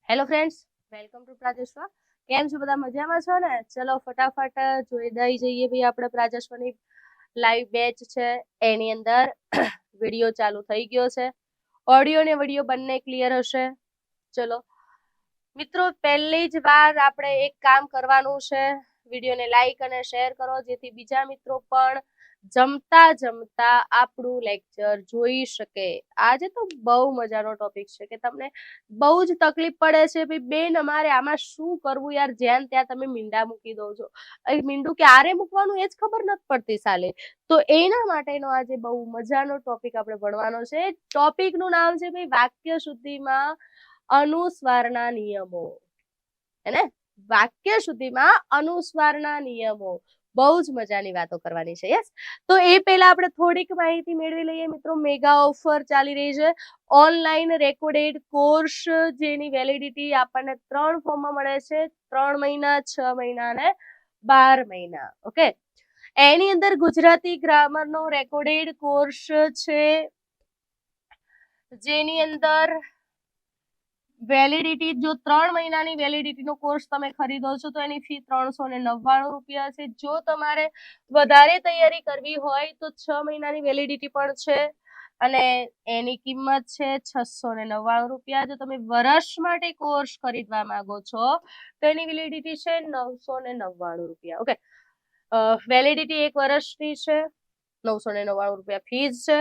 Hello friends, welcome to Prajeshwar. કેમ છો બધા? મજામાં છો ને? ચલો ફટાફટ જોઈ દઈ જઈએ ભાઈ. આપણે પ્રાજેશ્વરની લાઈવ બેચ છે એની અંદર વિડીયો ચાલુ થઈ ગયો છે. ઓડિયો ને વિડીયો બંને ક્લિયર હશે. ચલો મિત્રો, પહેલી જ વાર આપણે એક કામ કરવાનું છે, વિડીયોને લાઈક અને શેર કરો જેથી બીજા મિત્રો પણ જમતા જમતા આપણું લેક્ચર જોઈ શકે. આજે તો બહુ મજાનો ટોપિક છે કે તમને બહુ જ તકલીફ પડે છે ભાઈ બેન, અમારે આમાં શું કરવું યાર. જ્યાં ત્યાં તમે મીંડા મૂકી દો છો, મીંડું ક્યારે મૂકવાનું એ જ ખબર નથી પડતી સાલે. તો એના માટેનો આજે બહુ મજાનો ટોપિક આપણે ભણવાનો છે. ટોપિકનું નામ છે ભાઈ વાક્ય શુદ્ધિમાં અનુસ્વારના નિયમો. હે ને? વાક્ય શુદ્ધિમાં અનુસ્વારના નિયમો. બહુ જ મજાની વાતો કરવાની છે. યસ, તો એ પહેલા આપણે થોડીક માહિતી મેળવી લઈએ મિત્રો. મેગા ઓફર ચાલી રહી છે, ઓનલાઈન રેકોર્ડેડ કોર્સ જેની વેલિડિટી આપણને 3 ફોર્મમાં મળે છે, 3 મહિના, 6 મહિના અને 12 મહિના. ઓકે, એની અંદર ગુજરાતી ગ્રામરનો રેકોર્ડેડ કોર્સ છે જેની અંદર વેલિડિટી, જો 3 મહિનાની વેલિડિટીનો કોર્સ તમે ખરીદો છો તો એની ફી 399 રૂપિયા છે. જો તમારે વધારે તૈયારી કરવી હોય તો 6 મહિનાની વેલિડિટી પણ છે અને એની કિંમત છે 699 રૂપિયા. જો તમે વર્ષ માટે કોર્સ ખરીદવા માંગો છો તો એની વેલિડિટી છે 999 રૂપિયા. ઓકે, વેલિડિટી 1 વર્ષની છે, 999 રૂપિયા ફીસ છે.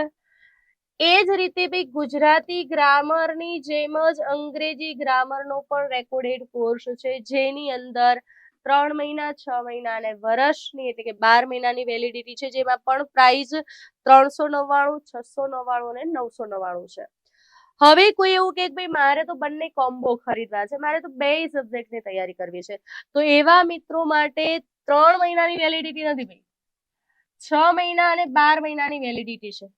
એ જ રીતે ભાઈ ગુજરાતી ગ્રામરની જેમ જ અંગ્રેજી ગ્રામરનો પણ રેકોર્ડેડ કોર્સ છે જેની અંદર 3 મહિના, 6 મહિના અને વર્ષની એટલે કે 12 મહિનાની વેલિડિટી છે, જેમાં પણ પ્રાઇસ 399, 699 અને 999 છે. હવે કોઈ એવું કે ભાઈ મારે તો બંને કોમ્બો ખરીદવા છે, મારે તો બે સબ્જેક્ટની તૈયારી કરવી છે, તો એવા મિત્રો માટે 3 મહિનાની વેલિડિટી નથી ભાઈ, 6 મહિના અને 12 મહિનાની વેલિડિટી છે.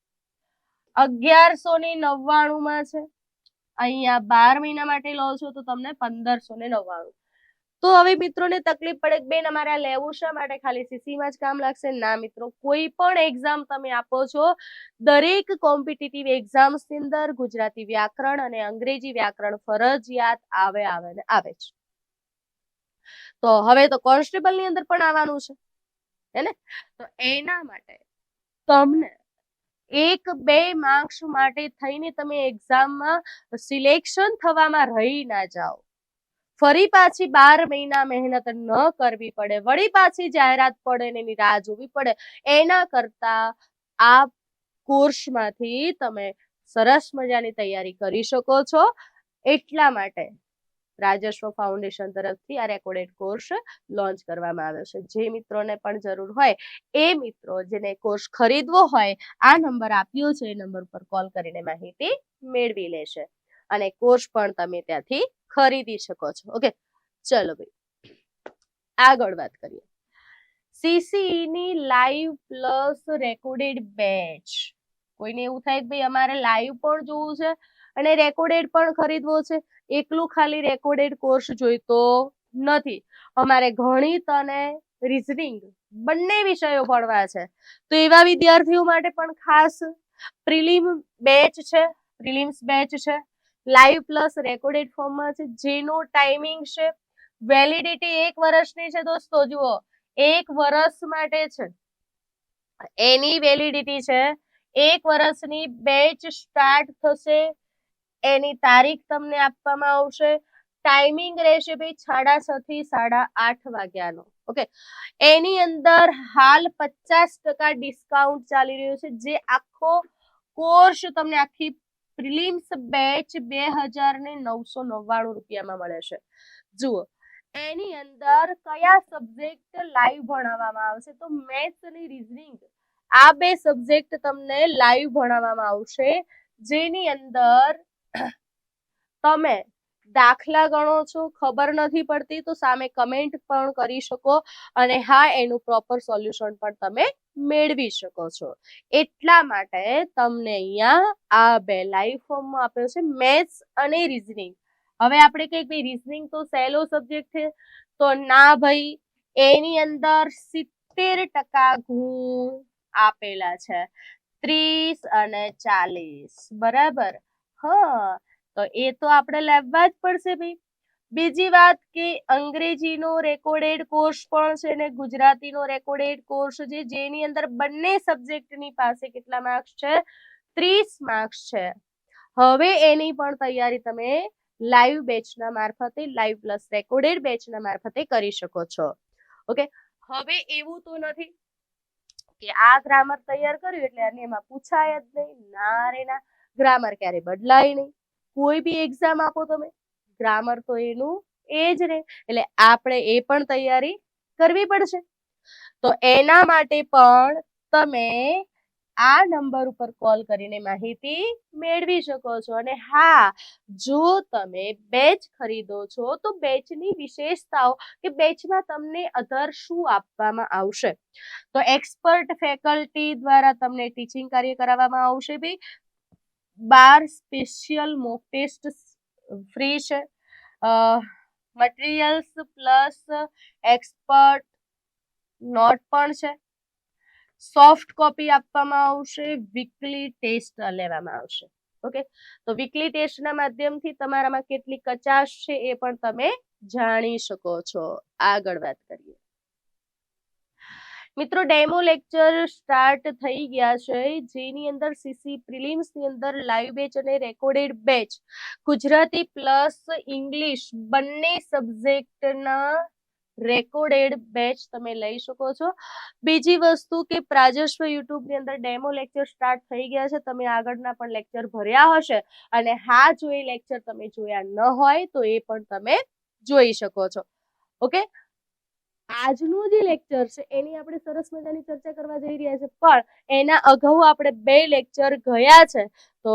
1199 માં છે. અહીંયા 12 મહિના માટે લો છો તો તમને 1599. તો હવે મિત્રોને તકલીફ પડે કે બેન અમારે આ લેવું શા માટે, ખાલી સીસીમાં જ કામ લાગશે? ના મિત્રો, કોઈ પણ એક્ઝામ તમે આપો છો, દરેક કોમ્પિટિટિવ એક્ઝામ્સની અંદર ગુજરાતી વ્યાકરણ અને અંગ્રેજી વ્યાકરણ ફરજિયાત આવે છે. તો હવે તો કોન્સ્ટેબલની અંદર પણ આવવાનું છે, હે ને? તો એના માટે તમને 1-2 માર્ક્સ માટે થઈને તમે એક્ઝામમાં સિલેક્શન થવામાં રહી ના જાઓ, ફરી પાછી 12 મહિના મહેનત ન કરવી પડે, વળી પાછી જાહેરાત પડે ને એની રાહ જોવી પડે, એના કરતા આ કોર્સમાંથી તમે સરસ મજાની તૈયારી કરી શકો છો. એટલા માટે રાજેશ્વર ફાઉન્ડેશન તરફથી આ રેકોર્ડેડ કોર્સ લોન્ચ કરવામાં આવ્યો છે. જે મિત્રોને પણ જરૂર હોય એ મિત્રો જેને કોર્સ ખરીદવો હોય, આ નંબર આપ્યો છે, એ નંબર પર કોલ કરીને માહિતી મેળવી લેશે અને કોર્સ પણ તમે ત્યાંથી ખરીદી શકો છો. ઓકે, ચલો ભાઈ આગળ વાત કરીએ. સીસીઈ ની લાઈવ પ્લસ રેકોર્ડેડ બેચ. કોઈને એવું થાય કે ભાઈ અમારે લાઈવ પણ જોવું છે અને રેકોર્ડેડ પણ ખરીદવો છે, એકલું ખાલી રેકોર્ડેડ કોર્સ જોઈતો નથી, અમારે ગણિત અને રીઝનિંગ બંને વિષયો ભણવા છે, તો એવા વિદ્યાર્થીઓ માટે પણ ખાસ પ્રિલિમ્સ બેચ છે, લાઈવ પ્લસ રેકોર્ડેડ ફોર્મમાં છે, જેનો ટાઈમિંગ છે, વેલિડિટી 1 વર્ષની છે. દોસ્તો જુઓ, 1 વર્ષ માટે છે, એની વેલિડિટી છે 1 વર્ષની. બેચ સ્ટાર્ટ થશે, એની તારીખ તમને આપવામાં આવશે, ટાઈમિંગ રહેશે ભાઈ 6:30 થી 8:30 વાગ્યાનો. ઓકે, એની અંદર હાલ 50% ડિસ્કાઉન્ટ ચાલી રહ્યું છે, જે આખો કોર્સ તમને આખી પ્રિલિમ્સ બેચ 2999 રૂપિયામાં મળે છે. જુઓ, એની અંદર કયા સબ્જેક્ટ લાઈવ ભણાવવામાં આવશે, તો મેથ્સ અને રીઝનિંગ આ 2 સબ્જેક્ટ તમને લાઈવ ભણાવવામાં આવશે, જેની અંદર તમે દાખલા ગણો છો, ખબર નથી પડતી તો સામે કમેન્ટ પણ કરી શકો અને હા, એનું પ્રોપર સોલ્યુશન પણ તમે મેળવી શકો છો. એટલા માટે તમને અહીંયા આ 2 લાઈવ ફોર્મમાં આપ્યો છે, મેથ્સ અને રીઝનિંગ. હવે આપણે કહીએ ભાઈ રીઝનિંગ તો સહેલો સબ્જેક્ટ છે, તો ના ભાઈ, એની અંદર 70% ગુણ આપેલા છે, 30 અને 40, બરાબર? હા, તો એ તો આપણે લેવા જ પડશે ભાઈ. બીજી વાત કે અંગ્રેજીનો રેકોર્ડેડ કોર્સ પણ છે ને ગુજરાતીનો રેકોર્ડેડ કોર્સ છે, જેની અંદર બંને સબ્જેક્ટની પાસે કેટલા માર્ક્સ છે? 30 માર્ક્સ છે. હવે એની પણ તૈયારી તમે લાઈવ બેચના મારફતે, લાઈવ પ્લસ રેકોર્ડેડ બેચના મારફતે કરી શકો છો. ઓકે, હવે એવું તો નથી કે આ ગ્રામર તૈયાર કર્યું એટલે એમાં પૂછાય જ નહીં. ના રે ના, ગ્રામર ક્યારે બદલાય નહીં. કોઈ બી એક્ઝામ આપો તમે, ગ્રામર તો એનું એ જ રહે. એટલે આપણે એ પણ તૈયારી કરવી પડશે. તો એના માટે પણ તમે આ નંબર ઉપર કોલ કરીને માહિતી મેળવી શકો છો. અને હા, જો તમે બેચ ખરીદો છો તો બેચની વિશેષતાઓ કે બેચમાં તમને અધર શું આપવામાં આવશે, તો એક્સપર્ટ ફેકલ્ટી દ્વારા તમને ટીચિંગ કાર્ય કરાવવામાં આવશે. ભાઈ 12 સ્પેશિયલ મોક ટેસ્ટ ફ્રી છે, મટીરિયલ્સ પ્લસ એક્સપર્ટ નોટ પણ છે, સોફ્ટ કોપી આપવામાં આવશે, વીકલી ટેસ્ટ લેવામાં આવશે. ઓકે, તો વીકલી ટેસ્ટના માધ્યમથી તમારામાં કેટલી કચાશ છે એ પણ તમે જાણી શકો છો. આગળ વાત કરીએ મિત્રો, ડેમો લેક્ચર સ્ટાર્ટ થઈ ગયા છે, જેની અંદર સીસી પ્રિલિમ્સ ની અંદર લાઈવ બેચ અને recorded batch Gujarati plus English બંને સબ્જેક્ટના રેકોર્ડેડ બેચ તમે લઈ શકો છો. બીજી વસ્તુ કે પ્રાજસ્વ યુટ્યુબ ની અંદર ડેમો લેક્ચર સ્ટાર્ટ થઈ ગયા છે, તમે આગળના પણ લેક્ચર ભર્યા હશે, અને હા, જો એ લેક્ચર તમે જોયા ન હોય તો એ પણ તમે જોઈ શકો છો. ઓકે, આજનું જે લેક્ચર છે એની આપણે સરસ મજાની ચર્ચા કરવા જઈ રહ્યા છે, પણ એના અગાઉ આપણે 2 લેક્ચર ગયા છે. તો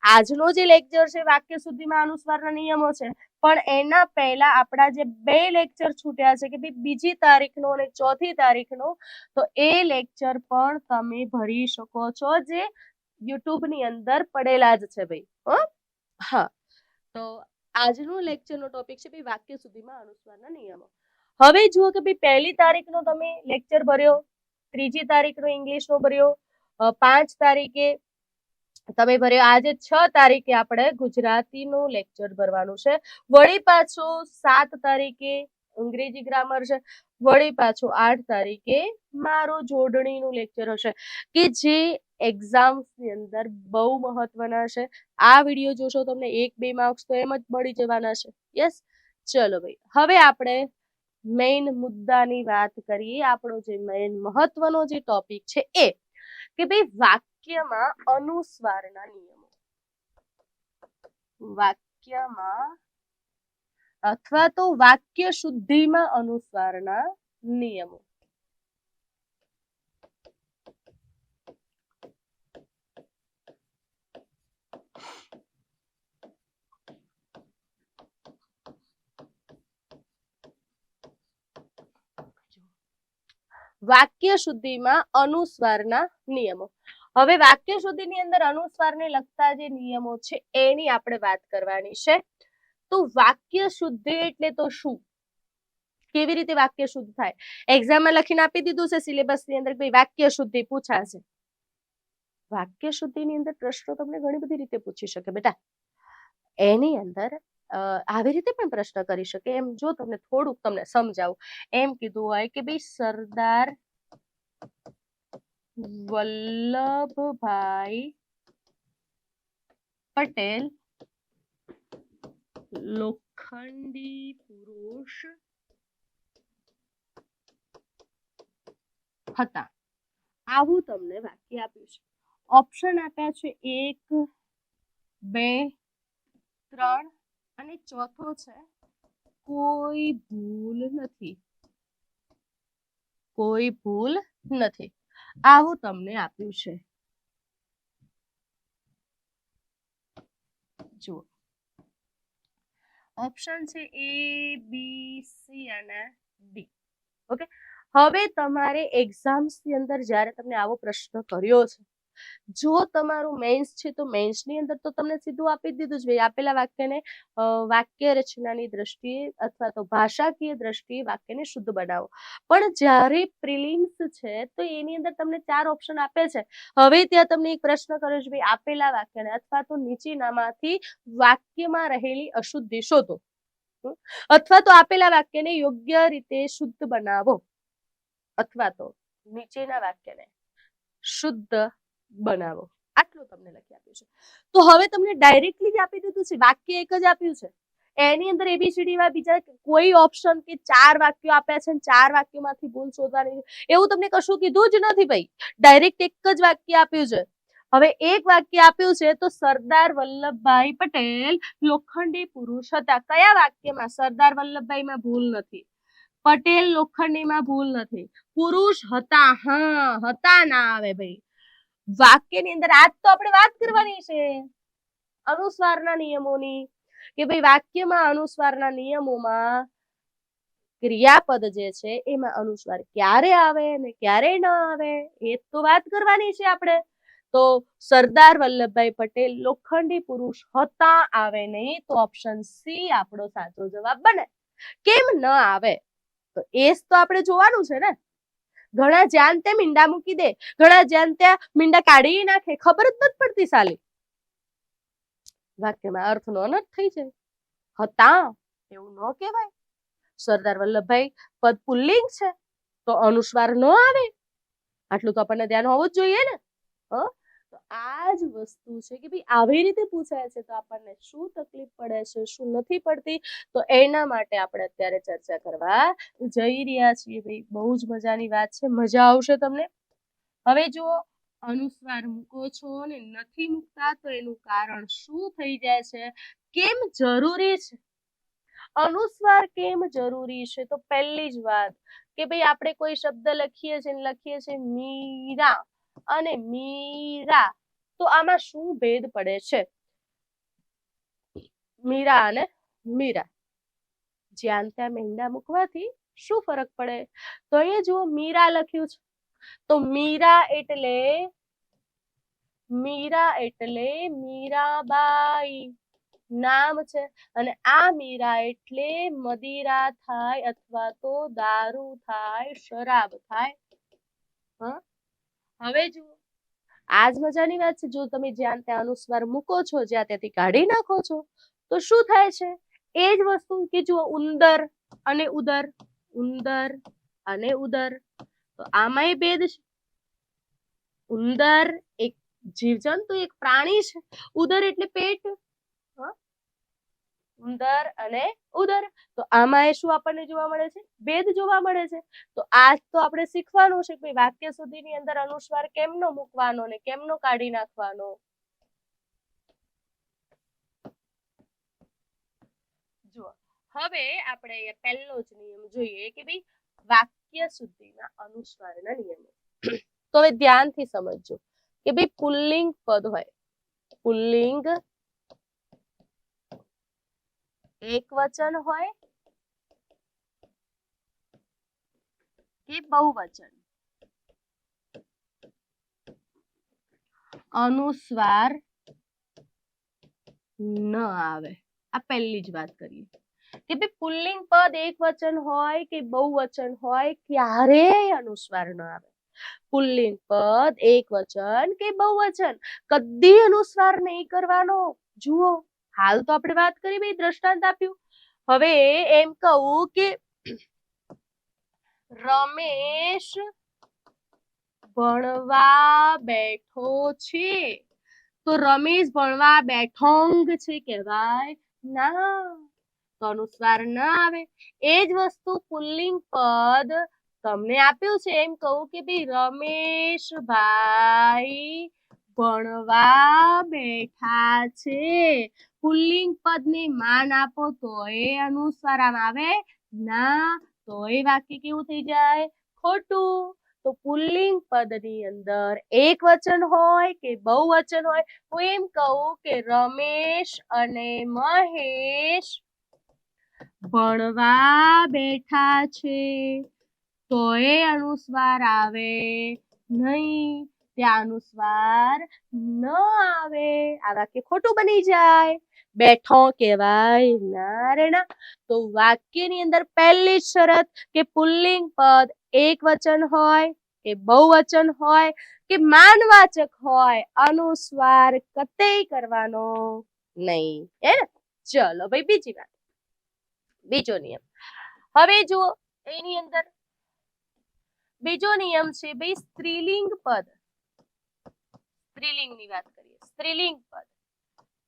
આજનો જે લેક્ચર છે વાક્ય શુદ્ધિમાં અનુસ્વારના નિયમો છે, પણ એના પહેલા આપણા જે 2 લેક્ચર છૂટ્યા છે કે ભાઈ બીજી તારીખનો અને 4થી તારીખનો, તો એ લેક્ચર પણ તમે ભરી શકો છો, જે યુટ્યુબ ની અંદર પડેલા જ છે ભાઈ. હા, તો આજનું લેક્ચરનો ટોપિક છે ભાઈ વાક્ય શુદ્ધિમાં અનુસ્વારના નિયમો. હવે જુઓ કે ભાઈ 1લી તારીખનો તમે લેક્ચર ભર્યો, 3જી તારીખનો ઇંગ્લિશનો ભર્યો, 5 તારીખે તમે ભર્યો, આજે 6 તારીખે આપણે ગુજરાતીનું લેક્ચર ભરવાનું છે. વળી પાછો 7 તારીખે અંગ્રેજી ગ્રામર છે. વળી પાછો 8 તારીખે મારો જોડણીનું લેક્ચર હશે, કે જે એક્ઝામ્સની અંદર બહુ મહત્વના છે. આ વિડીયો જોશો તમને 1-2 માર્ક્સ તો એમ જ મળી જવાના છે. યસ, ચલો ભાઈ, હવે આપણે મેઇન મુદ્દાની વાત કરીએ. આપણો જે મેઇન મહત્વનો જે ટોપિક છે એ કે ભાઈ વાક્યમાં અનુસ્વારના નિયમો. વાક્યમાં અથવા તો વાક્ય શુદ્ધિમાં અનુસ્વારના નિયમો. વાક્ય શુદ્ધિમાં અનુસ્વારના નિયમો. હવે વાક્ય શુદ્ધિની અંદર અનુસ્વારને લગતા જે નિયમો છે એની આપણે વાત કરવાની છે. તો વાક્ય શુદ્ધિ એટલે તો શું, કેવી રીતે વાક્ય શુદ્ધ થાય? એક્ઝામમાં લખીને આપી દીધું છે સિલેબસની અંદર કે વાક્ય શુદ્ધિ પૂછાશે. વાક્ય શુદ્ધિની અંદર પ્રશ્નો તમને ઘણી બધી રીતે પૂછી શકે બેટા. એની અંદર આવી રીતે પણ પ્રશ્ન કરી શકે. એમ જો તમને થોડુંક તમને સમજાવું, એમ કીધું હોય કે ભાઈ સરદાર વલ્લભભાઈ પટેલ લોખંડી પુરુષ હતા, આવું તમને વાક્ય આપ્યું છે. ઓપ્શન આપ્યા છે 1, 2, 3 અને ચોથો છે કોઈ ભૂલ નથી. કોઈ ભૂલ નથી, આવું તમને આપ્યું છે. જુઓ, ઓપ્શન છે A, B, C અને D. ઓકે, હવે તમારે એક્ઝામ્સની અંદર જ્યારે તમને આવો પ્રશ્ન કર્યો છે, જો તમારું મેન્સ છે તો મેન્સની અંદર તો તમને સીધું આપી દીધું છે, આપેલા વાક્યને વાક્ય રચનાની દ્રષ્ટિએ અથવા તો ભાષાકીય દ્રષ્ટિએ વાક્યને શુદ્ધ બનાવો. પણ જ્યારે પ્રિલિમ્સ છે તો એની અંદર તમને 4 ઓપ્શન આપે છે. હવે ત્યાં તમને એક પ્રશ્ન કર્યો છે, ભાઈ આપેલા વાક્યને અથવા તો નીચેનામાંથી વાક્યમાં રહેલી અશુદ્ધિ શોધો. અથવા તો આપેલા વાક્યને યોગ્ય રીતે શુદ્ધ બનાવો, અથવા તો નીચેના વાક્યને શુદ્ધ બનાવો. આટલું તમને લખી આપ્યું છે. તો હવે તમને ડાયરેક્ટલી જ આપી દીધું છે, વાક્ય એક જ આપ્યું છે, એની અંદર ABCD માં બીજા કોઈ ઓપ્શન કે 4 વાક્યો આપ્યા છે, 4 વાક્યોમાંથી ભૂલ શોધવાની એવું તમને કશું કીધું જ નથી ભાઈ. ડાયરેક્ટ એક જ વાક્ય આપ્યું છે. હવે એક વાક્ય આપ્યું છે તો સરદાર વલ્લભભાઈ પટેલ લોખંડી પુરુષ હતા. કયા વાક્યમાં? સરદાર વલ્લભભાઈમાં ભૂલ નથી, પટેલ લોખંડીમાં ભૂલ નથી, પુરુષ હતા, હા હતા ના આવે ભાઈ. વાક્યની અંદર આજ તો આપણે વાત કરવાની છે અનુસ્વારના નિયમોની, કે ભાઈ વાક્યમાં અનુસ્વારના નિયમોમાં ક્રિયાપદ જે છે એમાં અનુસ્વાર ક્યારે આવે અને ક્યારે ન આવે એ તો વાત કરવાની છે આપણે. તો સરદાર વલ્લભભાઈ પટેલ લોખંડી પુરુષ હતા આવે નહીં, તો ઓપ્શન સી આપણો સાચો જવાબ બને. કેમ ન આવે? તો એ જ તો આપણે જોવાનું છે ને. ઘણા જ્યાં તે મીંડા મૂકી દે, ઘણા જ્યાં ત્યાં મીંડા કાઢી નાખે, ખબર જ નથી પડતી સાલી. વાક્યમાં અર્થનો અનર્થ થઈ જાય. હતા એવું ન કહેવાય. સરદાર વલ્લભભાઈ પદ પુલ્લિંગ છે તો અનુસ્વાર ન આવે, આટલું તો આપણને ધ્યાન હોવું જ જોઈએ ને. તો આ જ વસ્તુ છે કે ભાઈ આવી રીતે પૂછાય છે તો આપણને શું તકલીફ પડે છે, શું નથી પડતી, તો એના માટે આપણે અત્યારે ચર્ચા કરવા જઈ રહ્યા છીએ. ભાઈ બહુ જ મજાની વાત છે, મજા આવશે તમને. હવે જુઓ, અનુસ્વાર મૂકો છો ને નથી મૂકતા તો એનું કારણ શું થઈ જાય છે, કેમ જરૂરી છે? અનુસ્વાર કેમ જરૂરી છે? તો પહેલી જ વાત કે ભાઈ આપણે કોઈ શબ્દ લખીએ છીએ મીરા અને મીરા, તો આમાં શું ભેદ પડે છે? મીરા અને મીરા, જ્યાં ત્યાં મીંડા મૂકવાથી શું ફરક પડે? તો અહીંયા જુઓ મીરા લખ્યું છે, તો મીરા એટલે મીરાબાઈ નામ છે, અને આ મીરા એટલે મદિરા થાય અથવા તો દારૂ થાય, શરાબ થાય. હવે જુઓ, આજ મજાની વાત છે. જો તમે જ્યાં ત્યાં અનુસ્વાર મૂકો છો, જ્યાં ત્યાંથી કાઢી નાખો છો તો શું થાય છે? એ જ વસ્તુ કે જુઓ ઉંદર અને ઉદર, ઉંદર અને ઉદર, તો આમાંય ભેદ છે. ઉંદર એક જીવજંતુ, એક પ્રાણી છે, ઉદર એટલે પેટ. ઉંદર અને ઉદર, તો આમાં શું આપણને જોવા મળે છે? ભેદ જોવા મળે છે. તો આજ તો આપણે શીખવાનું છે કે વાક્ય સુધીની અંદર અનુસ્વાર કેમનો મૂકવાનો ને કેમનો કાઢી નાખવાનો. જુઓ, હવે આપણે પહેલો જ નિયમ જોઈએ કે ભાઈ વાક્ય સુધીના અનુસ્વારના નિયમો. તો હવે ધ્યાનથી સમજજો કે ભાઈ પુલ્લિંગ પદ હોય, પુલ્લિંગ એકવચન હોય કે બહુવચન, અનુસ્વાર ન આવે. આ પહેલી જ વાત કરીએ કે ભાઈ પુલ્લિંગ પદ એકવચન હોય કે બહુવચન હોય, ક્યારેય અનુસ્વાર ન આવે. પુલ્લિંગ પદ એકવચન કે બહુવચન કદી અનુસ્વાર નહીં કરવાનો. જુઓ, હાલ તો આપણે વાત કરી, ભાઈ દ્રષ્ટાંત આપ્યું. હવે એમ કહું કે રમેશ ભણવા બેઠો છે, તો રમેશ ભણવા બેઠોંગ છે કહેવાય ના, તો અનુસ્વાર ના આવે. એ જ વસ્તુ પુલ્લિંગ પદ તમને આપ્યું છે, એમ કહું કે ભાઈ રમેશભાઈ ભણવા બેઠા છે, પુલ્લિંગ પદને માન આપો તો એ અનુસ્વાર આવે ના, તો એ વાક્ય કેવું થઈ જાય? ખોટું. તો પુલ્લિંગ પદની અંદર એકવચન હોય કે બહુવચન હોય, હું એમ કહું કે રમેશ અને મહેશ ભણવા બેઠા છે, તો એ અનુસ્વાર આવે નહીં, ત્યાં અનુસ્વાર ન આવે. આ વાક્ય ખોટું બની જાય, બેઠો કહેવાય ના રે ના. તો વાક્યની અંદર પહેલી જ શરત કે પુલ્લિંગ પદ એકવચન હોય કે બહુવચન હોય કે માનવાચક હોય, અનુસ્વાર કતઈ કરવાનો નહીં. હે ને? ચલો ભાઈ બીજી વાત, બીજો નિયમ. હવે જુઓ એની અંદર બીજો નિયમ છે ભાઈ સ્ત્રીલિંગ પદ. સ્ત્રીલિંગની વાત કરીએ. સ્ત્રીલિંગ પદ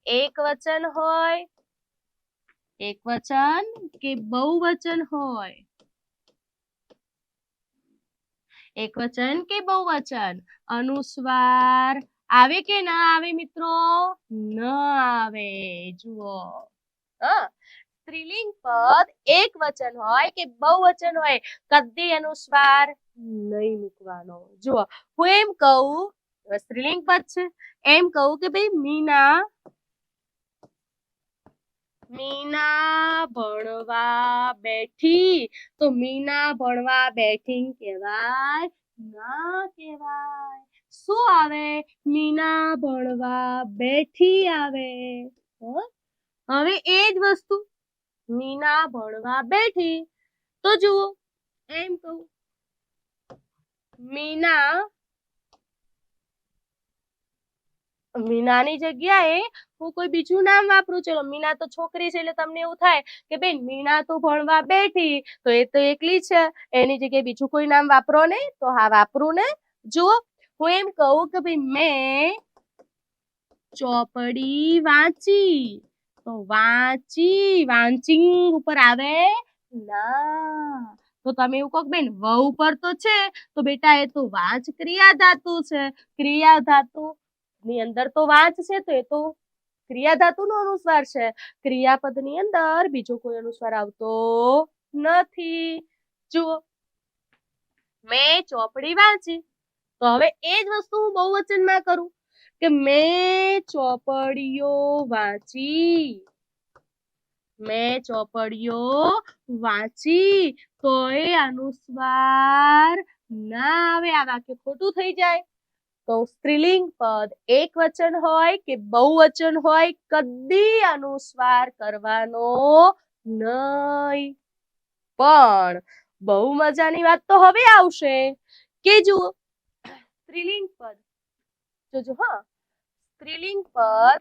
એક વચન હોય, એક વચન કે બહુવચન હોય, એક વચન કે બહુવચન, અનુસ્વાર આવે કે ના આવે મિત્રો? ન આવે. જુઓ સ્ત્રીલિંગ પદ એક વચન હોય કે બહુવચન હોય, કદી અનુસ્વાર નહીં મૂકવાનો. જુઓ હું એમ કહું, સ્ત્રીલિંગ પદ છે, એમ કહું કે ભાઈ મીના ભણવા બેઠી, તો મીના ભણવા બેઠી કહેવાય? ના કહેવાય. શું આવે? મીના ભણવા બેઠી આવે. હવે એ જ વસ્તુ મીના ભણવા બેઠી, તો જુઓ એમ કહું મીનાની જગ્યાએ હું કોઈ બીજું નામ વાપરું. ચલો મીના તો છોકરી છે એટલે તમને એવું થાય કે બેન મીના તો ભણવા બેઠી, તો એ તો એકલી છે, એની જગ્યાએ બીજું કોઈ નામ વાપરો ને? તો હા વાપરું ને. જુઓ હું એમ કહું કે ભાઈ મેં ચોપડી વાંચી, તો વાંચી વાંચિંગ ઉપર આવે ના. તો તમે એવું કહો બેન વ ઉપર તો છે, તો બેટા એ તો વાંચ ક્રિયા ધાતુ છે. ક્રિયા ધાતુ ની અંદર તો વાંચ છે, તો એ તો ક્રિયા ધાતુ નો અનુસ્વાર છે. ક્રિયાપદ ની અંદર બીજો કોઈ અનુસ્વાર આવતો નથી. જુઓ મેં ચોપડી વાંચી, તો હવે એ જ વસ્તુ હું બહુવચનમાં કરું કે મેં ચોપડીઓ વાંચી, મેં ચોપડીઓ વાંચી, તો એ અનુસ્વાર ના આવે. આ વાક્ય ખોટું થઈ જાય. તો સ્ત્રીલિંગ પદ એક વચન હોય કે બહુવચન હોય, કદી અનુસ્વાર કરવાનો નહીં. પણ બહુ મજાની વાત તો હવે આવશે કે જુઓ સ્ત્રીલિંગ પદ, જોજો હા, સ્ત્રીલિંગ પદ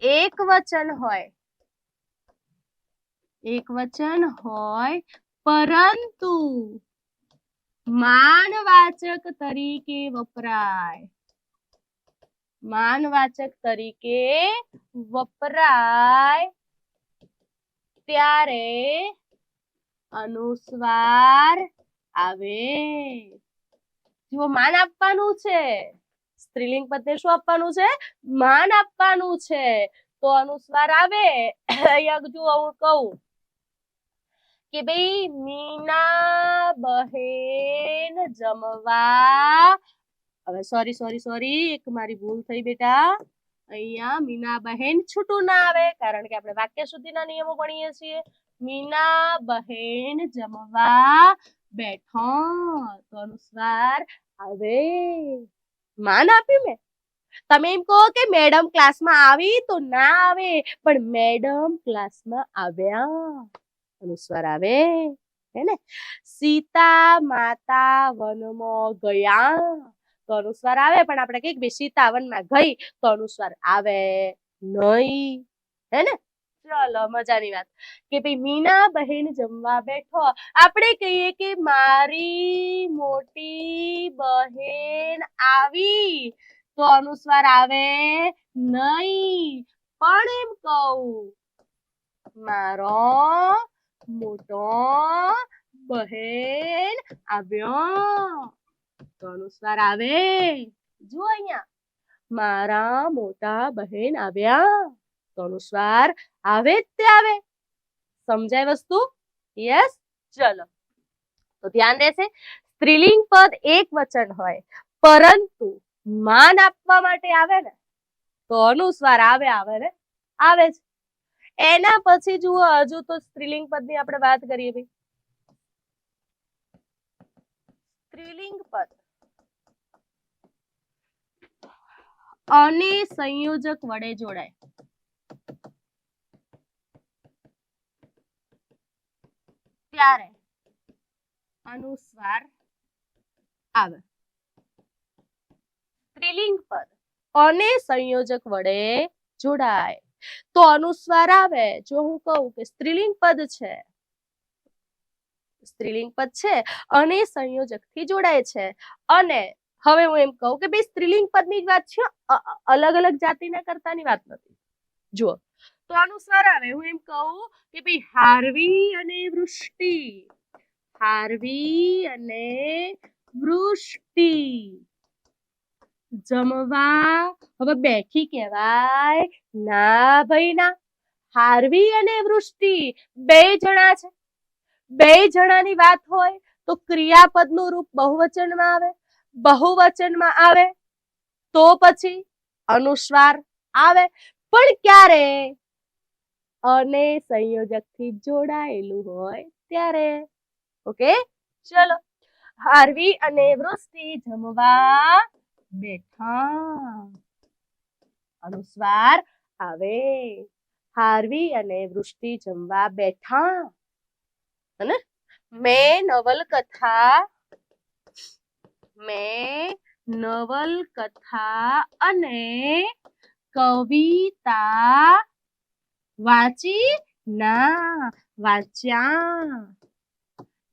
એક વચન હોય, પરંતુ માનવાચક તરીકે વપરાય. માનવાચક તરીકે વપરાય ત્યારે અનુસ્વાર આવે. જો માન આપવાનું છે, સ્ત્રીલિંગ પદને શું આપવાનું છે? માન આપવાનું છે, તો અનુસ્વાર આવે. અહીંયા જો હું કહું કે ભાઈ મીના બહેન જમવા, હવે સોરી એક મારી ભૂલ થઈ બેટા. અહીંયા મીના બહેન છૂટું ના આવે, કારણ કે આપણે વાક્ય શુદ્ધિના નિયમો ભણીએ છીએ. મીના બહેન જમવા બેઠો, તો અનુસ્વાર આવે. માન આપ્યું મેં. તમે એમ કહો કે મેડમ ક્લાસમાં આવી, તો ના આવે, પણ મેડમ ક્લાસમાં આવ્યા, અનુસ્વાર આવે. હે ને? સીતા માતા વનમાં ગયા, તો અનુસ્વાર આવે. પણ આપણે કહીએ કે સીતા વનમાં ગઈ, તો અનુસ્વાર આવે નહીં. હે ને? ચલો મજાની વાત કે ભાઈ મીના બહેન જમવા બેઠો. આપણે કહીએ કે મારી મોટી બહેન આવી, તો અનુસ્વાર આવે નહીં. પણ એમ કહું મારો મોટો બહેન આવ્યો, તો અનુસ્વાર આવે. જો અહીંયા મારા મોટા બહેન આવ્યા, તો અનુસ્વાર આવે જ તે આવે. સમજાય વસ્તુ? યસ. ચલો તો ધ્યાન રહેશે. સ્ત્રીલિંગ પદ એક વચન હોય, પરંતુ માન આપવા માટે આવે ને, તો અનુસ્વાર આવે ને આવે જ. એના પછી જુઓ હજુ તો સ્ત્રીલિંગ પદની આપણે વાત કરીએ ભાઈ. સ્ત્રીલિંગ પદ અને સંયોજક વડે જોડાય ત્યારે અનુસ્વાર આવે. સ્ત્રીલિંગ પદ અને સંયોજક વડે જોડાય તો અનુસ્વાર આવે. જો હું કહું કે સ્ત્રીલિંગ પદ છે, સ્ત્રીલિંગ પદ છે અને સંયોજક થી જોડાય છે, અને હવે હું એમ કહું કે ભાઈ સ્ત્રીલિંગ પદની જ વાત છે, અલગ અલગ જાતિના કર્તાની વાત નથી. જુઓ તો અનુસ્વાર આવે. હું એમ કહું કે ભાઈ હાર્વી અને વૃષ્ટિ, હાર્વી અને વૃષ્ટિ જમવા. હવે બેઠી કહેવાય? ના ભાઈ ના. હાર્વી અને વૃષ્ટિ બે જણા છે, બે જણાની વાત હોય તો ક્રિયાપદનું રૂપ બહુવચનમાં આવે. બહુવચનમાં આવે તો પછી અનુસ્વાર આવે, પણ ક્યારે? અને સંયોજકથી જોડાયેલું હોય ત્યારે. ઓકે, ચલો. હાર્વી અને વૃષ્ટિ જમવા બેઠા, અનુસ્વાર આવે. હાર્વી અને વૃષ્ટિ જમવા બેઠા. અને મેં નવલકથા અને કવિતા વાંચી? ના, વાંચ્યા.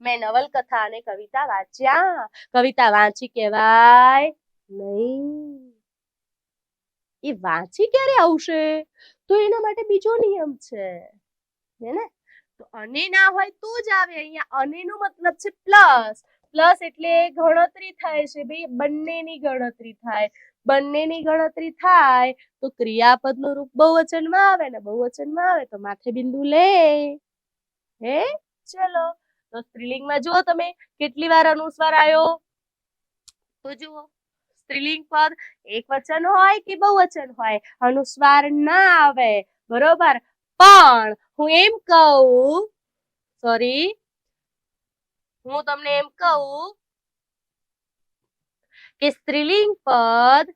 મેં નવલકથા અને કવિતા વાંચ્યા. કવિતા વાંચી કહેવાય નહીં. એ વાંચી ક્યારે આવશે? તો એના માટે બીજો નિયમ છે, ને તો અને ના હોય તો જ આવે. અહીંયા અને નો મતલબ છે પ્લસ. પ્લસ એટલે ગણતરી થાય છે ભાઈ, બંનેની ગણતરી થાય. બંનેની ગણતરી થાય તો ક્રિયાપદનું રૂપ બહુવચનમાં આવે, ને બહુવચનમાં આવે તો માથે બિંદુ લે. હે, ચલો. તો સ્ત્રીલિંગમાં જુઓ તમે કેટલી વાર અનુસ્વાર આવ્યો. તો જુઓ સ્ત્રીલિંગ પદ એકવચન હોય કે બહુવચન હોય, અનુસ્વાર ના આવે, બરોબર. પણ હું એમ કહું, સોરી, હું તમને એમ કહું કે સ્ત્રીલિંગ પદ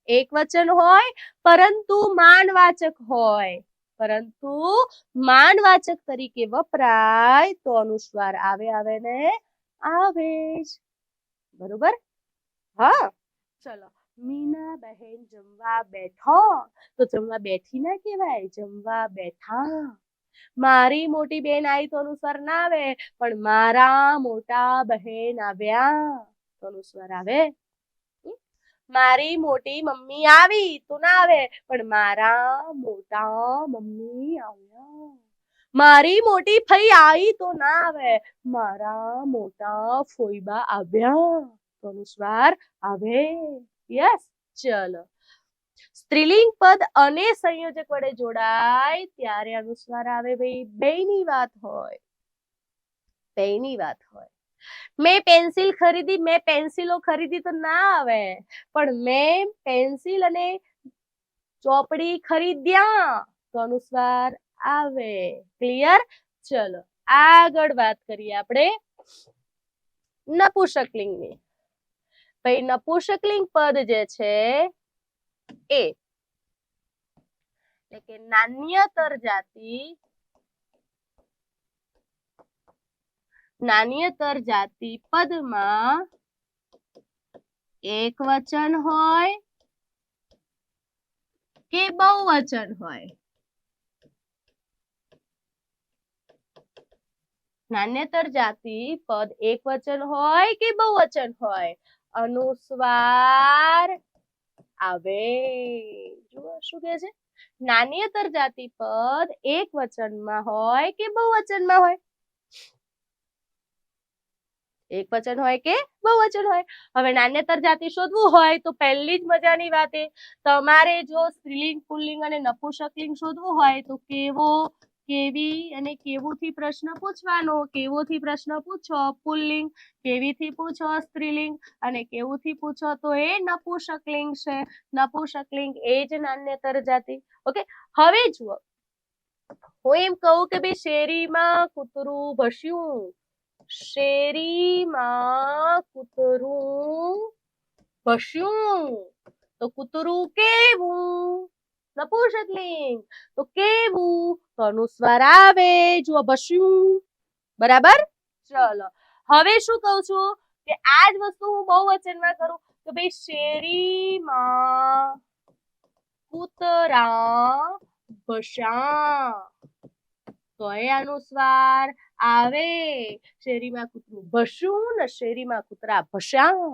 એકવચન હોય પરંતુ માનવાચક હોય, પરંતુ માનવાચક તરીકે વપરાય તો અનુસ્વાર આવે. આવે ને આવે જ, બરોબર. હા, ચલો. મીના બહેન જમવા બેઠો, તો જમવા બેઠી ના કહેવાય, જમવા બેઠા. મારી મોટી બેન આવી તો અનુસ્વાર ના આવે, પણ મારા મોટા બહેન આવ્યા તો અનુસ્વાર આવે. મારી મોટી મમ્મી આવી તો ના આવે, પણ મારા મોટા મમ્મી આવ્યા. મારી મોટી ફઈ આવી તો ના આવે, મારા મોટા ફોઈબા આવ્યા તો અનુસ્વાર આવે. યસ, ચલો. સ્ત્રીલિંગ પદ અને સંયોજક વડે જોડાય ત્યારે અનુસ્વાર આવે ભાઈ. બેની વાત હોય, બેની વાત હોય. મેં પેન્સિલ ખરીદી, મેં પેન્સિલો ખરીદી તો ના આવે, પણ મેં પેન્સિલ અને ચોપડી ખરીદ્યા તો અનુસ્વાર આવે. ક્લિયર? ચલો આગળ વાત કરીએ આપણે નપુંસકલિંગની. ભાઈ નપુંસકલિંગ પદ જે છે એ એટલે કે નાન્યતર જાતિ, નાન્યતર જાતિ પદમાં એકવચન હોય કે બહુવચન હોય. નાન્યતર જાતિ પદ એકવચન હોય કે બહુવચન હોય, અનુસ્વાર આવે. જુઓ શું કહે છે? નાન્યતર જાતિ પદ એકવચનમાં હોય કે બહુવચનમાં હોય? એકવચન હોય કે બહુવચન હોય. હવે નાન્યતર જાતિ શોધવું હોય તો પહેલી જ મજાની વાત એ, તમારે જો સ્ત્રીલિંગ, પુલ્લિંગ અને નપુંસકલિંગ શોધવું હોય તો કેવો, કેવી અને કેવુંથી પ્રશ્ન પૂછવાનો. કેવોથી પ્રશ્ન પૂછો પુલ્લિંગ, કેવીથી પૂછો સ્ત્રીલિંગ, અને કેવુંથી પૂછો તો એ નપુંસકલિંગ છે. નપુંસકલિંગ એ જ નાન્યતર જાતિ. ઓકે, હવે જુઓ હું એમ કહું કે ભાઈ શેરીમાં કૂતરું ભસ્યું, શેરીમાં કૂતરું ભસ્યું તો કૂતરું કેવું? નપુંસકલિંગ. તો કેવું તો અનુસ્વાર આવે. જુઓ ભસ્યું, બરાબર. ચલો હવે શું કહું છું કે આ જ વસ્તુ હું બહુવચનમાં કરું તો ભાઈ શેરીમાં કૂતરા ભસા તો એ અનુસ્વાર આવે શેરીમાં કૂતરું ભસ્યું ને શેરીમાં કૂતરા ભસ્યા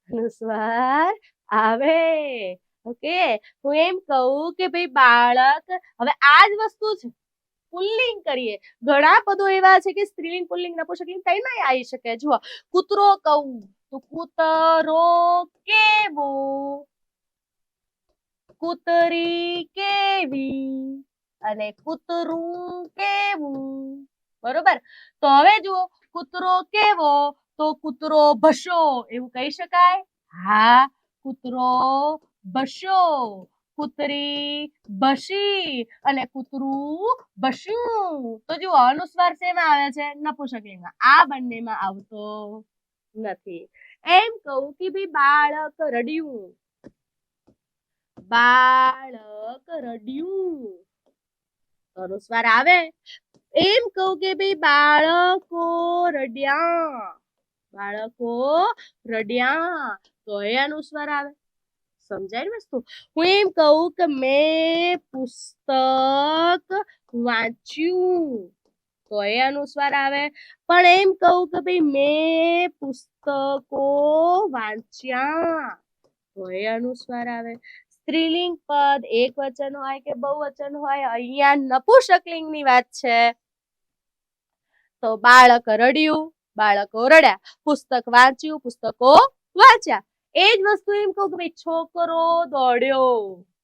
અનુસ્વાર આવે ઓકે હું એમ કહું કે ભાઈ બાળક હવે આ જ વસ્તુ છે પુલ્લિંગ કરીએ ઘણા પદો એવા છે કે સ્ત્રીલિંગ પુલ્લિંગ નપુંસકલિંગ ત્રણેય આવી શકે જુઓ કૂતરો કહું તો કૂતરો કેવો કૂતરી કેવી અને કૂતરું કેવું બરોબર તો હવે જુઓ કૂતરો કેવો તો કૂતરો ભસ્યો એવું કહી શકાય હા કૂતરો ભસ્યો કૂતરી ભસી અને કૂતરું ભસ્યું તો જુઓ અનુસ્વાર શેમાં આવે છે નપુંસકલિંગમાં આ બંનેમાં આવતો નથી એમ કહું કે ભાઈ બાળક રડ્યું બાળક રડ્યું અનુસ્વાર આવે એમ કહું કે ભાઈ બાળકો રડ્યા બાળકો રડ્યા તો એ અનુસ્વાર આવે સમજાય ને વસ્તુ હું એમ કહું કે મેં પુસ્તક વાંચ્યું તો એ અનુસ્વાર આવે પણ એમ કહું કે ભાઈ મેં પુસ્તકો વાંચ્યા તો એ અનુસ્વાર આવે સ્ત્રીલિંગ પદ એક વચન હોય કે બહુવચન હોય અહીંયા નપુંસકલિંગની વાત છે તો બાળક રડ્યું બાળકો રડ્યા પુસ્તક વાંચ્યું પુસ્તકો વાંચ્યા એ જ વસ્તુ એમ કહું કે ભાઈ છોકરો દોડ્યો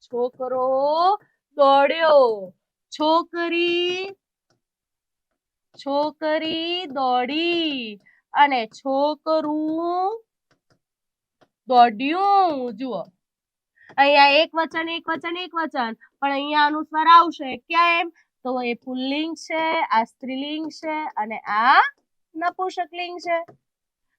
છોકરો દોડ્યો છોકરી દોડી અને છોકરું દોડ્યું જુઓ અહીંયા એક વચન પણ અહીંયા અનુસ્વાર આવશે કેમ તો એ પુલ્લિંગ છે આ સ્ત્રીલિંગ છે અને આ નપુંસકલિંગ છે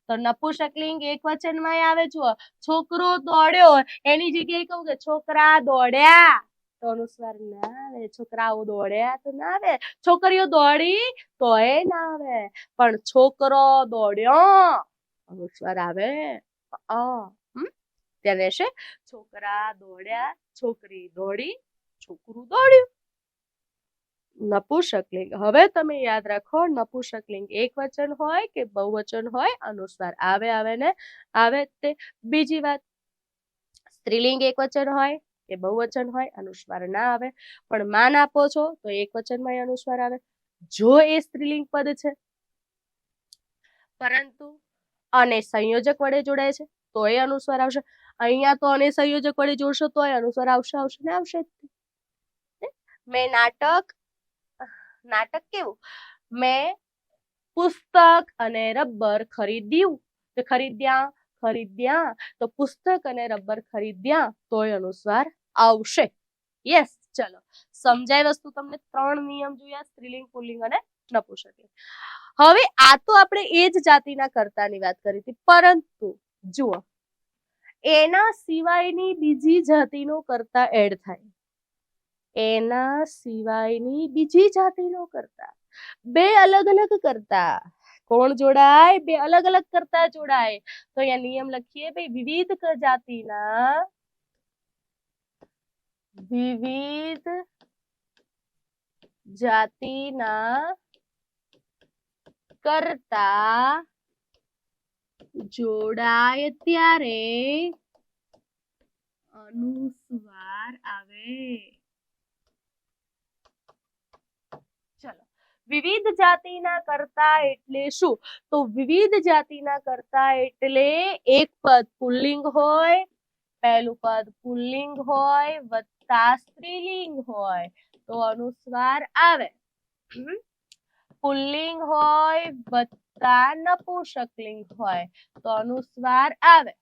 તો નપુંસકલિંગ એક વચનમાં આવે જુઓ છોકરો દોડ્યો એની જગ્યાએ કહું કે છોકરા દોડ્યા તો અનુસ્વાર ના આવે છોકરાઓ દોડ્યા તો ના આવે છોકરીઓ દોડી તો એ ના આવે પણ છોકરો દોડ્યો અનુસ્વાર આવે ત્યાં રહેશે છોકરા દોડ્યા છોકરી દોડી છોકરું દોડ્યું નપુંસકલિંગ હવે તમે યાદ રાખો નપુંસકલિંગ એક વચન હોય કે બહુવચન હોય અનુસ્વાર આવે ને આવે તે બીજી વાત સ્ત્રીલિંગ એક વચન હોય કે બહુવચન હોય અનુસ્વાર ના આવે પણ માન આપો છો તો એક વચનમાં અનુસ્વાર આવે જો એ સ્ત્રીલિંગ પદ છે પરંતુ અને સંયોજક વડે જોડાય છે તો એ અનુસ્વાર આવશે અહીંયા તો અને સંયોજક વડે જોડશો તો એ અનુસ્વાર આવશે ને આવશે મેં નાટક કેવું મેં પુસ્તક અને રબર ખરીદ્યું તો ખરીદ્યા તો પુસ્તક અને રબર ખરીદ્યા તોય અનુસ્વાર આવશે યસ ચલો સમજાય વસ્તુ તમને ત્રણ નિયમ જોયા સ્ત્રીલિંગ પુલ્લિંગ અને નપુંસકલિંગ હવે આ તો આપણે એ જ જાતિના કર્તાની વાત કરી હતી પરંતુ જુઓ એના સિવાયની બીજી જાતિનો કર્તા એડ થાય એના સિવાયની બીજી જાતિનો કર્તા બે અલગ અલગ કર્તા કોણ જોડાય બે અલગ અલગ કર્તા જોડાય તો અહીંયા નિયમ લખીએ ભાઈ વિવિધ જાતિના કર્તા જોડાય ત્યારે અનુસ્વાર આવે ચલો વિવિધ જાતિના કર્તા એટલે શું તો વિવિધ જાતિના કર્તા એટલે એક પદ પુલ્લિંગ હોય પહેલું પદ પુલ્લિંગ હોય વત્તા સ્ત્રીલિંગ હોય તો અનુસ્વાર આવે પુલ્લિંગ હોય વત્તા નપુંસકલિંગ હોય તો અનુસ્વાર આવે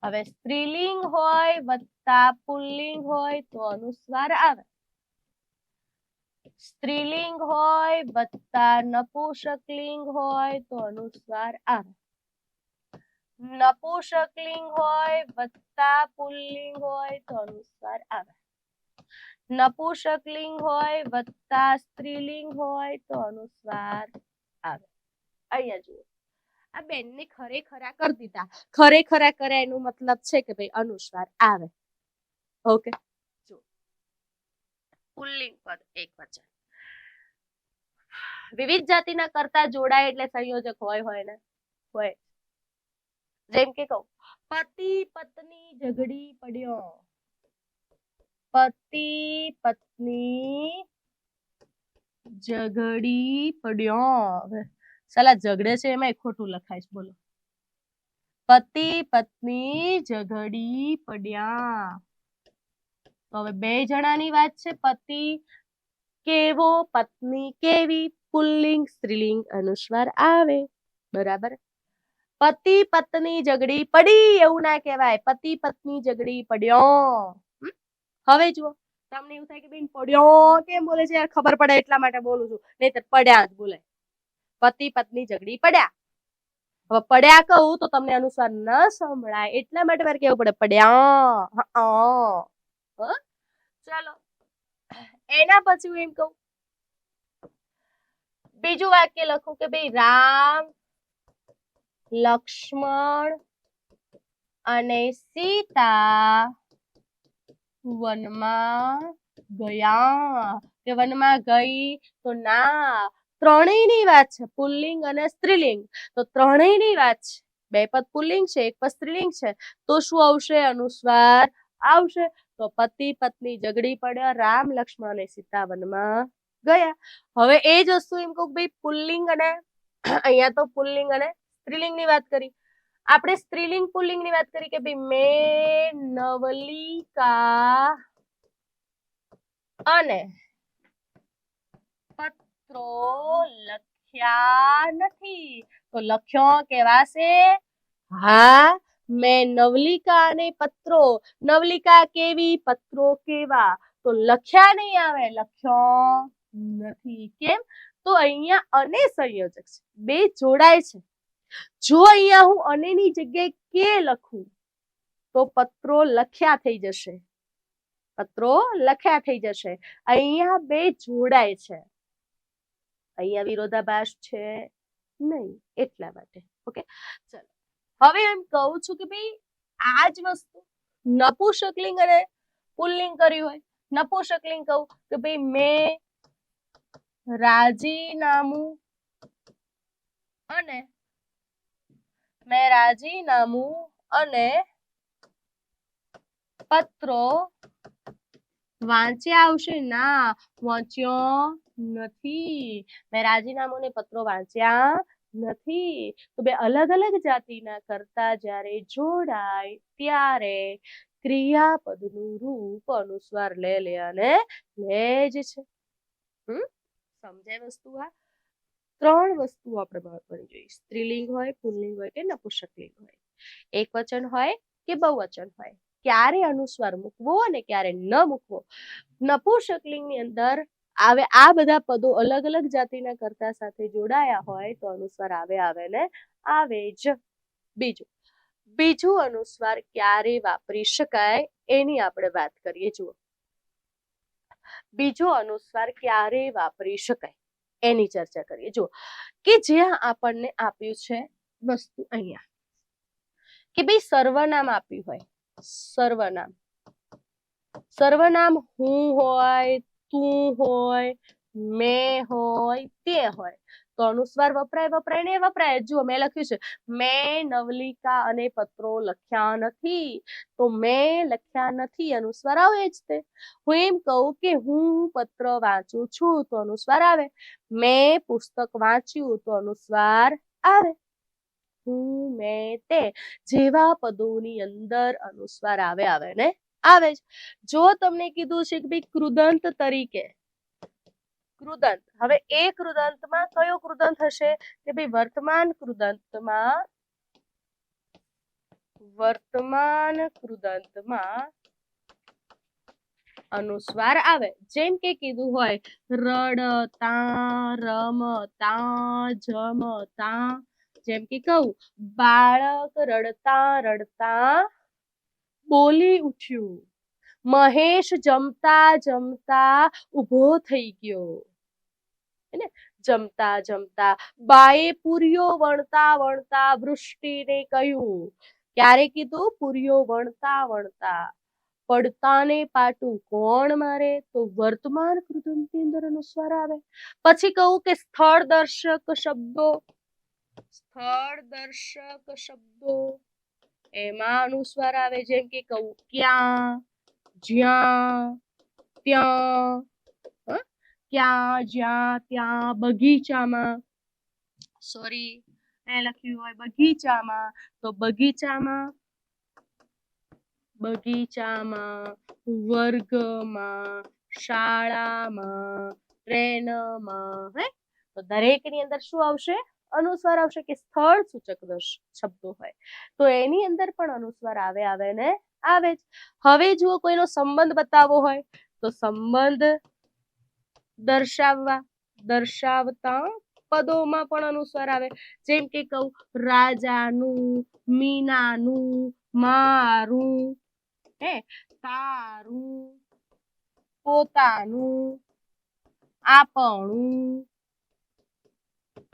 હવે સ્ત્રીલિંગ હોય વત્તા પુલ્લિંગ હોય તો અનુસ્વાર આવે સ્ત્રીલિંગ હોય વત્તા નપુંસકલિંગ હોય તો અનુસ્વાર આવે નપુંસકલિંગ હોય વત્તા પુલ્લિંગ હોય તો અનુસ્વાર આવે નપુંસકલિંગ હોય વત્તા સ્ત્રીલિંગ હોય તો અનુસ્વાર આવે અહીંયા જુઓ આ બેનને ખરેખરા કરી દીધા ખરેખરા કરે એનો મતલબ છે કે ભાઈ અનુસ્વાર આવે ઓકે, જો પુલ્લિંગ પદ એકવચન, વિવિધ જાતિના કર્તા જોડાય એટલે સંયોજક હોય ને હોય. જેમ કે કહું, પતિ પત્ની ઝઘડી પડ્યો, પતિ પત્ની ઝઘડી પડ્યો. સાલા ઝઘડે છે એમાં ખોટું લખાય છે, બોલો. પતિ પત્ની ઝઘડી પડ્યા. તો હવે બે જણાની વાત છે. પતિ કેવો, પત્ની કેવી, પુલ્લિંગ સ્ત્રીલિંગ અનુસ્વાર આવે. બરાબર. પતિ પત્ની ઝઘડી પડી એવું ના કહેવાય, પતિ પત્ની ઝઘડી પડ્યો. હવે જુઓ, તમને એવું થાય કે બેન પડ્યો કેમ બોલે છે, ખબર પડે એટલા માટે બોલું છું, નહીતર પડ્યા જ બોલે. પતિ પત્ની ઝઘડી પડ્યા. હવે પડ્યા કહું તો તમને અનુસ્વાર ન સંભળાય, એટલા માટે મારે કેવું પડે પડ્યા. ચાલો, એના પછી હું એમ કહું, બીજું વાક્ય લખું કે ભાઈ રામ લક્ષ્મણ અને સીતા વનમાં ગયા. કે વનમાં ગઈ તો ના, ત્રણેયની વાત છે, પુલ્લિંગ અને સ્ત્રીલિંગ. તો ત્રણેયની વાત છે, બે પદ પુલ્લિંગ છે, એક પદ સ્ત્રીલિંગ છે, તો શું આવશે, અનુસ્વાર આવશે. તો પતિ પત્ની ઝઘડી પડ્યા, રામ લક્ષ્મણ અને સીતા વનમાં ગયા. હવે એ જ વસ્તુ એમ કહું ભાઈ પુલ્લિંગ અને અહીંયા તો પુલ્લિંગ અને સ્ત્રીલિંગ ની વાત કરી, આપણે સ્ત્રીલિંગ પુલ્લિંગ ની વાત કરી કે ભાઈ મેં નવલિકા અને પત્રો લખ્યા નથી. તો લખ્યો કેવાશે, હા, મેં નવલિકા અને પત્રો, નવલિકા કેવી, પત્રો કેવા, તો લખ્યા નહીં આવે, લખ્યો નથી. કેમ? તો અહીંયા અને સંયોજક છે, બે જોડાય છે. જો અહીંયા હું અનેની જગ્યાએ કે લખું તો પત્રો લખ્યા થઈ જશે, પત્રો લખ્યા થઈ જશે. અહીંયા બે જોડાય છે, અહીંયા વિરોધાભાસ છે નહીં, એટલા માટે. ઓકે, ચલો હવે એમ કહું છું કે ભાઈ આ જ વસ્તુ નપુંસકલિંગ અને પુલ્લિંગ કર્યું હોય. નપુંસકલિંગ કહું કે ભાઈ મેં રાજીનામું અને પત્રો વાંચ્યા આવશે, ના વાંચ્યો નથી. મેં રાજીનામું ને પત્રો વાંચ્યા નથી. તો બે અલગ અલગ જાતિના કર્તા જ્યારે જોડાય ત્યારે ક્રિયાપદનું રૂપ અનુસ્વાર લે અને લે જ છે. સમજાય વસ્તુ? આ ત્રણ વસ્તુ આપણે મહત્વની જોઈએ, સ્ત્રીલિંગ હોય, પુલ્લિંગ હોય કે નપુંસકલિંગ હોય, એક વચન હોય કે બહુવચન હોય, ક્યારે અનુસ્વાર મૂકવો અને ક્યારે ન મૂકવો. નપુંસકલિંગ ની અંદર આવે આ બધા પદો અલગ અલગ જાતિના કર્તા સાથે જોડાયા હોય તો અનુસ્વાર આવે ને આવે જ. બીજું અનુસ્વાર ક્યારે વાપરી શકાય એની આપણે વાત કરીએ. જુઓ, બીજો અનુસ્વાર ક્યારે વાપરી શકાય એની ચર્ચા કરીએ. જુઓ કે જ્યાં આપણને આપ્યું છે વસ્તુ અહીંયા કે ભાઈ સર્વનામ આપ્યું હોય, સર્વનામ હું હોય, તું હોય, મેં હોય, તે હોય, તો અનુસ્વાર વપરાય. જુઓ મેં લખ્યું છે મેં નવલિકા અને પત્રો લખ્યા નથી, તો મેં લખ્યા નથી અનુસ્વાર આવે જ તે. હું એમ કહું કે હું પત્ર વાંચું છું તો અનુસ્વાર આવે. મેં પુસ્તક વાંચ્યું તો અનુસ્વાર આવે. હું, મેં, તે જેવા પદોની અંદર અનુસ્વાર આવે ને આવે જ. જો તમને કીધું છે કે ભાઈ કૃદંત તરીકે, કૃદંત, હવે એ કૃદંતમાં કયો કૃદંત હશે કે ભાઈ વર્તમાન કૃદંતમાં અનુસ્વાર આવે. જેમ કે કીધું હોય રડતા, રમતા, જમતા. જેમ કે કહું બાળક રડતા બોલી ઉઠ્યું, મહેશ જમતા ઉભો થઈ ગયો. જમતા બાએ પૂરીઓ વણતા વૃષ્ટિને કહ્યું. ક્યારે કીધું? પૂરીઓ વણતા. પડતાને પાટું કોણ મારે, તો વર્તમાન કૃદંતની અંદર અનુસ્વાર આવે. પછી કહું કે સ્થળ દર્શક શબ્દો એમાં અનુસ્વાર આવે. જેમ કે કહું ક્યાં, જ્યાં, ત્યાં, ક્યાં, જ્યાં, ત્યાં, બગીચામાં, સોરી એ લખ્યું હોય બગીચામાં, તો બગીચામાં, વર્ગમાં, શાળામાં, ટ્રેનમાં, તો દરેકની અંદર શું આવશે? અનુસ્વાર આવશે. કે સ્થળ સૂચક શબ્દો હોય તો એની અંદર પણ અનુસ્વાર આવે ને આવે જ. હવે જુઓ કોઈનો સંબંધ બતાવવો હોય તો સંબંધ દર્શાવતા પદોમાં પણ અનુસ્વાર આવે. જેમ કે કહું રાજાનું, મીનાનું, મારું, તારું, પોતાનું, આપણું,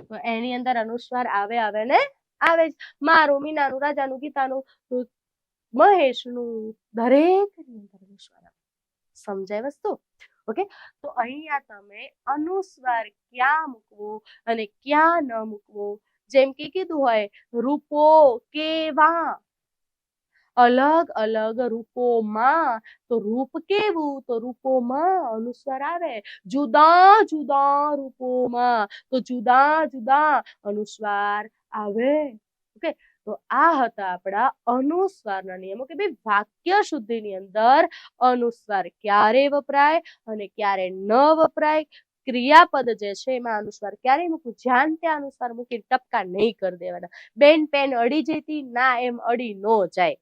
તો એની અંદર અનુસ્વાર આવે ને આવે જ. મારું, મીનાનું, રાજાનું, ગીતાનું, મહેશનું, દરેકની અંદર અનુસ્વાર આવે. સમજાય વસ્તુ? ઓકે, તો અહીંયા તમે અનુસ્વાર ક્યાં મૂકવો અને ક્યાં ન મૂકવો, જેમ કે કીધું હોય રૂપો કેવા, અલગ અલગ રૂપોમાં, તો રૂપ કેવું, તો રૂપોમાં અનુસ્વાર આવે. જુદા જુદા રૂપોમાં, તો જુદા જુદા અનુસ્વાર આવે. ઓકે, તો આ હતા આપણા અનુસ્વારના નિયમો કે ભાઈ વાક્ય શુદ્ધિની અંદર અનુસ્વાર ક્યારે વપરાય અને ક્યારે ન વપરાય. ક્રિયાપદ જે છે એમાં અનુસ્વાર ક્યારે મૂકવું, જ્યાં ત્યાં અનુસ્વાર મૂકીને ટપકા નહીં કરી દેવાના. બેન પેન અડી જતી ના, એમ અડી ન જાય,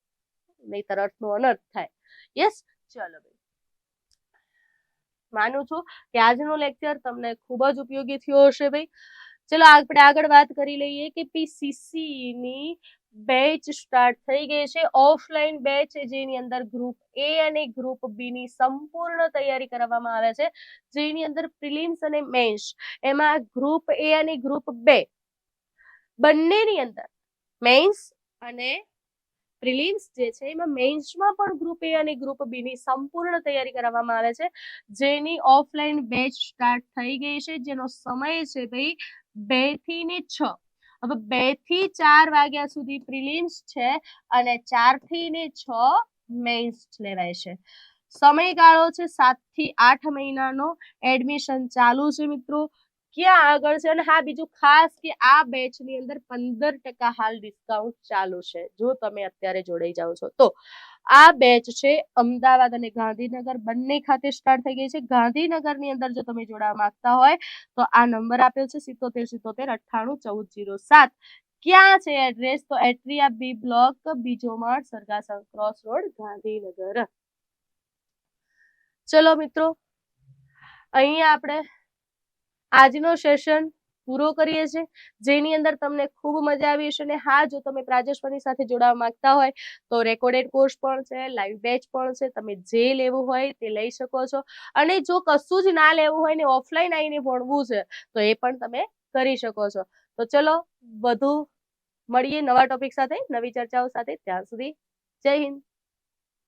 નહીતર અર્થનો અનર્થ થાય. યસ, ચલો માનું છું કે આજનો લેક્ચર તમને ખૂબ જ ઉપયોગી થયો હશે ભાઈ. ચલો આપણે આગળ વાત કરી લઈએ કે પીસીસી ની બેચ સ્ટાર્ટ થઈ ગઈ છે. ઓફલાઈન બેચ જેની અંદર ગ્રુપ એ અને ગ્રુપ બી ની સંપૂર્ણ તૈયારી કરવામાં આવે છે, જેની અંદર પ્રિલિમ્સ અને મેન્સ, એમાં ગ્રુપ એ અને ગ્રુપ બે બંનેની અંદર મેન્સ અને પ્રિલિમ્સ જે છે એમાં મેન્સમાં પણ ગ્રુપ એ અને ગ્રુપ બી ની સંપૂર્ણ તૈયારી કરવામાં આવે છે, જેની ઓફલાઈન બેચ સ્ટાર્ટ થઈ ગઈ છે, જેનો સમય છે ભાઈ 2 થી 6. હવે 2 થી 4 વાગ્યા સુધી પ્રિલિમ્સ છે અને 4 થી 6 મેન્સ લેવાય છે. સમયગાળો છે 7 થી 8 મહિનાનો. એડમિશન ચાલુ છે મિત્રો. ક્યાં આગળ છે? અને હા, બીજું ખાસ કે આ બેચ ની અંદર 15% હાલ ડિસ્કાઉન્ટ ચાલુ છે જો તમે અત્યારે જોડાઈ જાઓ છો તો. આ બેચ છે અમદાવાદ અને ગાંધીનગર બંને ખાતે સ્ટાર્ટ થઈ ગઈ છે. ગાંધીનગરની અંદર જો તમે જોડાવા માંગતા હોય તો આ નંબર આપ્યો છે 77 98 98 ક્યાં છે એડ્રેસ? તો એટ્રિયા બી બ્લોક, બીજો માળ, સરગાસણ ક્રોસ રોડ, ગાંધીનગર. ચલો મિત્રો, અહીંયા આપણે આજનો સેશન પૂરો કરીએ છીએ, જેની અંદર તમને ખૂબ મજા આવી હશે. અને હા, જો તમે પ્રાજેશ્વરની સાથે જોડાવા માંગતા હોય તો રેકોર્ડેડ કોર્સ પણ છે, લાઈવ બેચ પણ છે, તમે જે લેવું હોય તે લઈ શકો છો. અને જો કશું જ ના લેવું હોય ને ઓફલાઈન આવીને ભણવું છે તો એ પણ તમે કરી શકો છો. તો ચલો વધુ મળીએ નવા ટોપિક સાથે, નવી ચર્ચાઓ સાથે. ત્યાં સુધી જય હિન્દ.